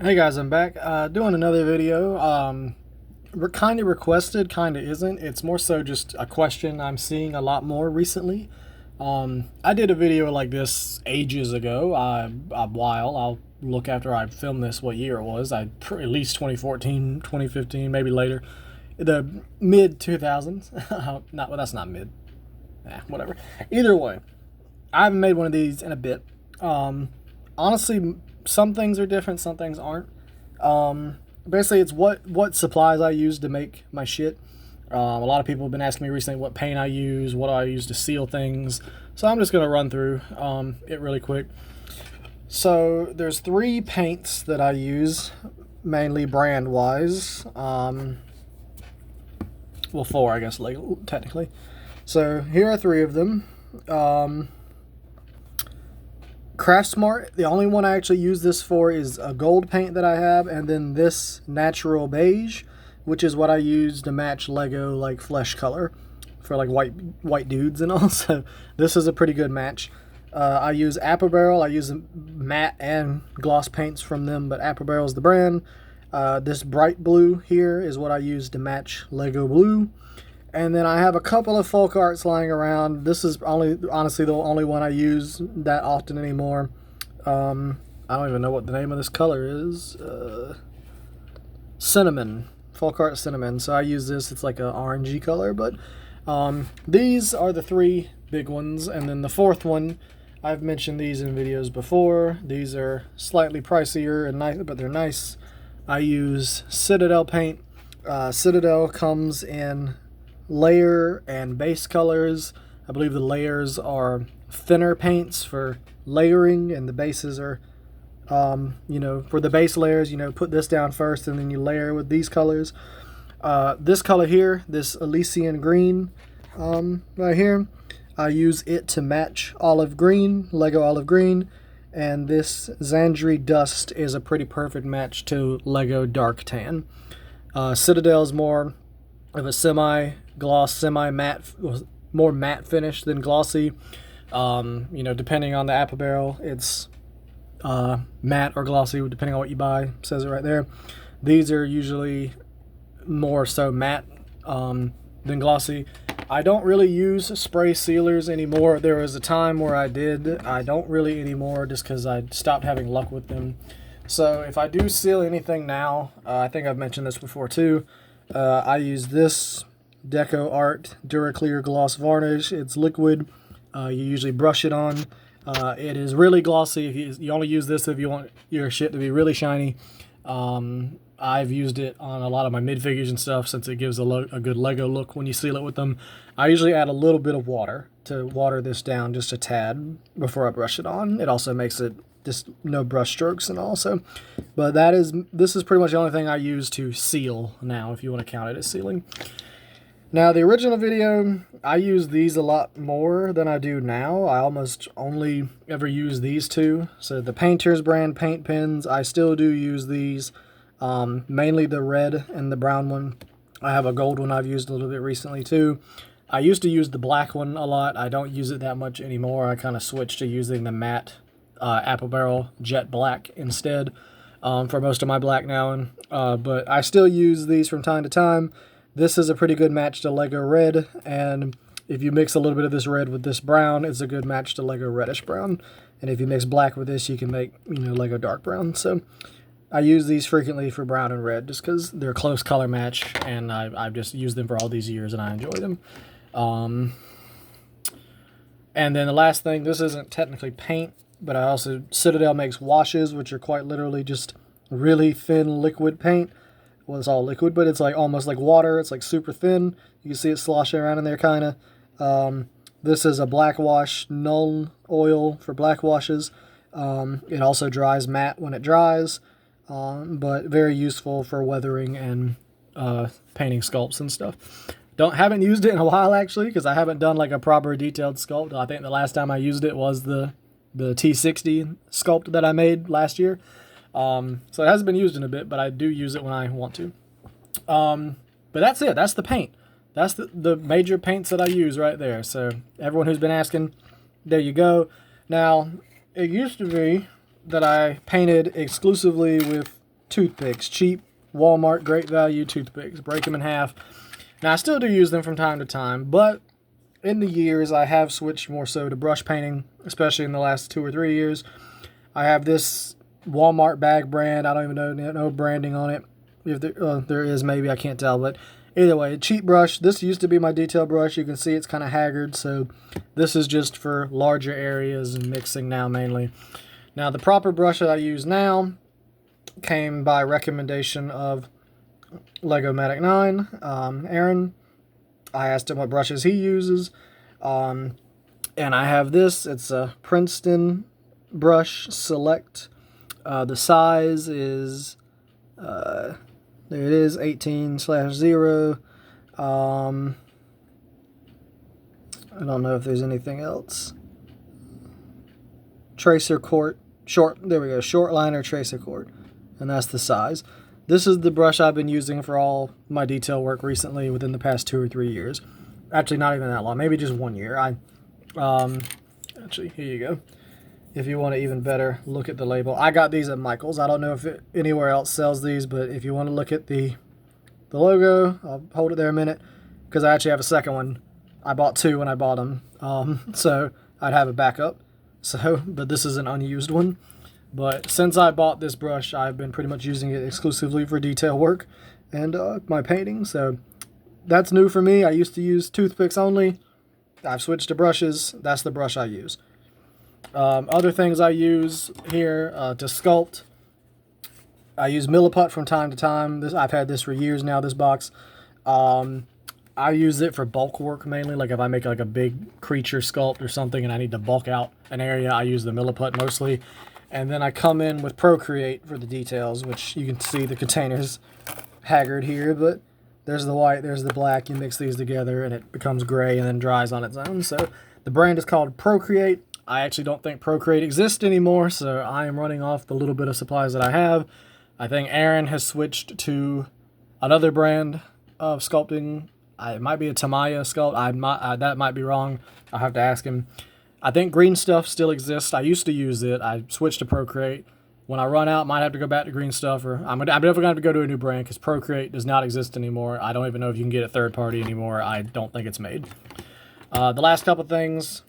Hey guys, I'm back doing another video. Kind of requested, kind of isn't. It's more so just a question I'm seeing a lot more recently. I did a video like this ages ago, a while. I'll look after I filmed this what year it was. At least 2014, 2015, maybe later. The mid 2000s. Not well, that's not mid. Whatever. Either way, I haven't made one of these in a bit. Honestly, some things are different, some things aren't. Basically, it's what supplies I use to make my shit. A lot of people have been asking me recently what paint I use, what I use to seal things. So I'm just gonna run through it really quick. So there's three paints that I use, mainly brand wise. Well, four, I guess, like technically. So here are three of them. Craftsmart, the only one I actually use this for is a gold paint that I have, and then this natural beige, which is what I use to match Lego like flesh color for like white dudes and all. So this is a pretty good match. I use Apple Barrel. I use matte and gloss paints from them, but Apple Barrel is the brand. This bright blue here is what I use to match Lego blue. And then I have a couple of folk arts lying around. This is honestly the only one I use that often anymore. I don't even know what the name of this color is. Cinnamon. Folk art cinnamon. So I use this. It's like an orangey color. But these are the three big ones. And then the fourth one, I've mentioned these in videos before. These are slightly pricier and nice, but they're nice. I use Citadel paint. Citadel comes in layer and base colors. I believe the layers are thinner paints for layering, and the bases are, for the base layers, put this down first and then you layer with these colors. This color here, this Elysian green, right here, I use it to match olive green, Lego olive green, and this Zandri dust is a pretty perfect match to Lego dark tan. Citadel is more of a semi-gloss, semi-matte, more matte finish than glossy. Depending on the Apple Barrel, it's matte or glossy, depending on what you buy. It says it right there. These are usually more so matte than glossy. I don't really use spray sealers anymore. There was a time where I did. I don't really anymore just because I stopped having luck with them. So if I do seal anything now, I think I've mentioned this before too, I use this Deco Art Duraclear Gloss Varnish. It's liquid. You usually brush it on. It is really glossy. If you only use this if you want your shit to be really shiny. I've used it on a lot of my mid figures and stuff since it gives a good Lego look when you seal it with them. I usually add a little bit of water to water this down just a tad before I brush it on. It also makes it just no brush strokes and all. So, but this is pretty much the only thing I use to seal now, if you want to count it as sealing. Now, the original video, I used these a lot more than I do now. I almost only ever use these two. So the Painter's brand paint pens, I still do use these. Mainly the red and the brown one. I have a gold one I've used a little bit recently too. I used to use the black one a lot. I don't use it that much anymore. I kind of switched to using the matte Apple Barrel Jet Black instead for most of my black now. But I still use these from time to time. This is a pretty good match to Lego Red, and if you mix a little bit of this red with this brown, it's a good match to Lego Reddish Brown. And if you mix black with this, you can make Lego Dark Brown. So I use these frequently for brown and red just because they're a close color match, and I've just used them for all these years and I enjoy them. And then the last thing, this isn't technically paint, but Citadel makes washes, which are quite literally just really thin liquid paint. Well, it's all liquid, but it's like almost like water. It's like super thin. You can see it sloshing around in there kind of. This is a black wash, null oil for black washes. It also dries matte when it dries, but very useful for weathering and painting sculpts and stuff. Haven't used it in a while actually, because I haven't done like a proper detailed sculpt. I think the last time I used it was the T60 sculpt that I made last year. So it hasn't been used in a bit, but I do use it when I want to. But that's it. That's the paint. That's the major paints that I use right there. So everyone who's been asking, there you go. Now, it used to be that I painted exclusively with toothpicks, cheap Walmart, great value toothpicks. Break them in half. Now, I still do use them from time to time, but in the years, I have switched more so to brush painting, especially in the last 2 or 3 years. I have this Walmart bag brand. I don't even know no branding on it. If there is, maybe, I can't tell, but either way, cheap brush. This used to be my detail brush. You can see it's kind of haggard, so this is just for larger areas and mixing now mainly. Now, the proper brush that I use now came by recommendation of Lego Matic 9, Aaron. I asked him what brushes he uses, and I have this. It's a Princeton brush Select. The size is... there it is, 18/0. I don't know if there's anything else. Tracer quart, short, there we go, short liner tracer quart. And that's the size. This is the brush I've been using for all my detail work recently within the past 2 or 3 years. Actually, not even that long, maybe just 1 year. Actually, here you go. If you want to even better look at the label. I got these at Michael's. I don't know if anywhere else sells these, but if you want to look at the logo, I'll hold it there a minute, because I actually have a second one. I bought 2 when I bought them, so I'd have a backup. But this is an unused one. But since I bought this brush, I've been pretty much using it exclusively for detail work and my painting. So that's new for me. I used to use toothpicks only. I've switched to brushes. That's the brush I use. Other things I use here to sculpt, I use Milliput from time to time. I've had this for years now, this box. I use it for bulk work mainly, like if I make like a big creature sculpt or something and I need to bulk out an area, I use the Milliput mostly. And then I come in with Procreate for the details, which you can see the container's haggard here, but there's the white, there's the black. You mix these together and it becomes gray and then dries on its own. So the brand is called Procreate. I actually don't think Procreate exists anymore, so I am running off the little bit of supplies that I have. I think Aaron has switched to another brand of sculpting. It might be a Tamaya sculpt. That might be wrong. I'll have to ask him. I think Green Stuff still exists. I used to use it. I switched to Procreate. When I run out, might have to go back to Green Stuff, or I'm definitely going to have to go to a new brand because Procreate does not exist anymore. I don't even know if you can get it third party anymore. I don't think it's made. The last couple things,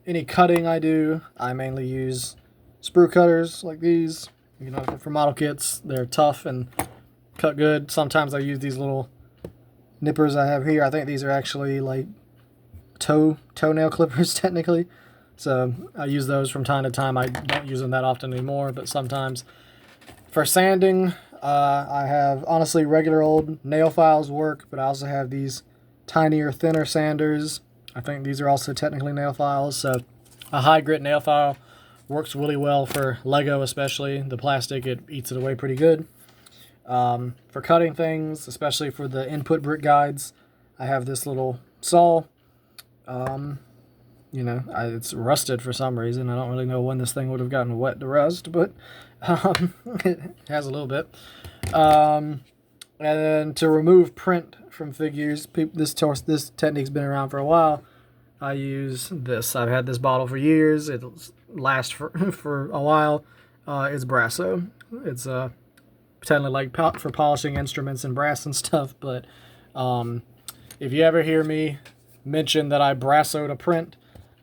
any cutting I do, I mainly use sprue cutters like these. You know, for model kits, they're tough and cut good. Sometimes I use these little nippers I have here. I think these are actually like toenail clippers technically. So I use those from time to time. I don't use them that often anymore, but sometimes. For sanding, I have honestly regular old nail files work, but I also have these tinier, thinner sanders. I think these are also technically nail files. So a high grit nail file works really well for Lego, especially the plastic. It eats it away pretty good. For cutting things, especially for the input brick guides, I have this little saw. You know, it's rusted for some reason. I don't really know when this thing would have gotten wet to rust, but it has a little bit. And then to remove print from figures, this technique's been around for a while. I use this. I've had this bottle for years. It'll last for a while. It's Brasso. It's potentially like for polishing instruments and brass and stuff, but if you ever hear me mention that I Brassoed a print,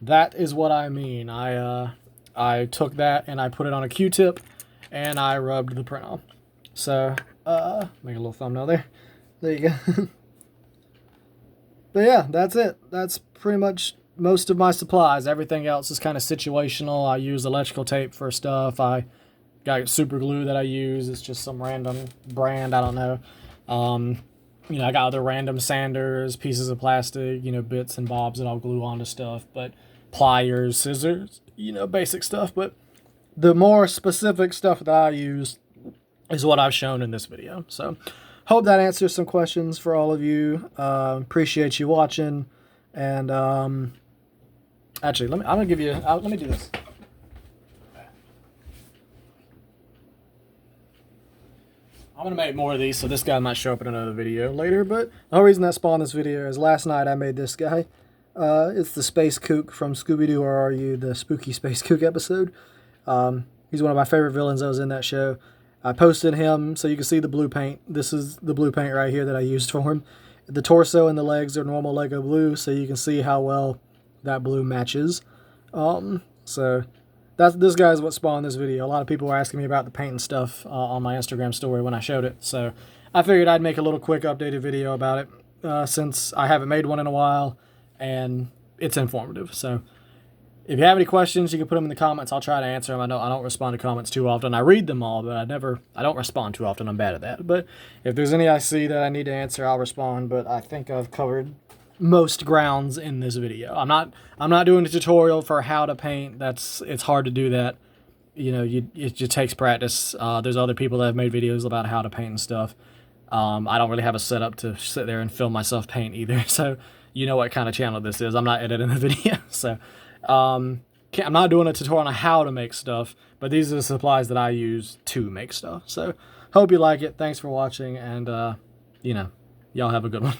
that is what I mean. I took that and I put it on a Q-tip and I rubbed the print off. So, make a little thumbnail there. There you go. But yeah, that's it. That's pretty much most of my supplies. Everything else is kind of situational. I use electrical tape for stuff. I got super glue that I use. It's just some random brand. I don't know. You know, I got other random sanders, pieces of plastic, you know, bits and bobs that I'll glue onto stuff. But pliers, scissors, you know, basic stuff. But the more specific stuff that I use is what I've shown in this video. So hope that answers some questions for all of you. Appreciate you watching. And actually, let me do this. I'm going to make more of these, so this guy might show up in another video later, but the whole reason that spawned this video is last night I made this guy. It's the Space Kook from Scooby-Doo or Are You, the Spooky Space Kook episode. He's one of my favorite villains that was in that show, I posted him so you can see the blue paint. This is the blue paint right here that I used for him. The torso and the legs are normal Lego blue, so you can see how well that blue matches. So this guy's what spawned this video. A lot of people were asking me about the paint and stuff on my Instagram story when I showed it. So I figured I'd make a little quick updated video about it since I haven't made one in a while and it's informative. So if you have any questions, you can put them in the comments. I'll try to answer them. I know I don't respond to comments too often. I read them all, but I don't respond too often. I'm bad at that. But if there's any I see that I need to answer, I'll respond. But I think I've covered most grounds in this video. I'm not doing a tutorial for how to paint. It's hard to do that. You know, it just takes practice. There's other people that have made videos about how to paint and stuff. I don't really have a setup to sit there and film myself paint either. So you know what kind of channel this is. I'm not editing the video. So I'm not doing a tutorial on how to make stuff, but these are the supplies that I use to make stuff. So hope you like it. Thanks for watching, and you know, y'all have a good one.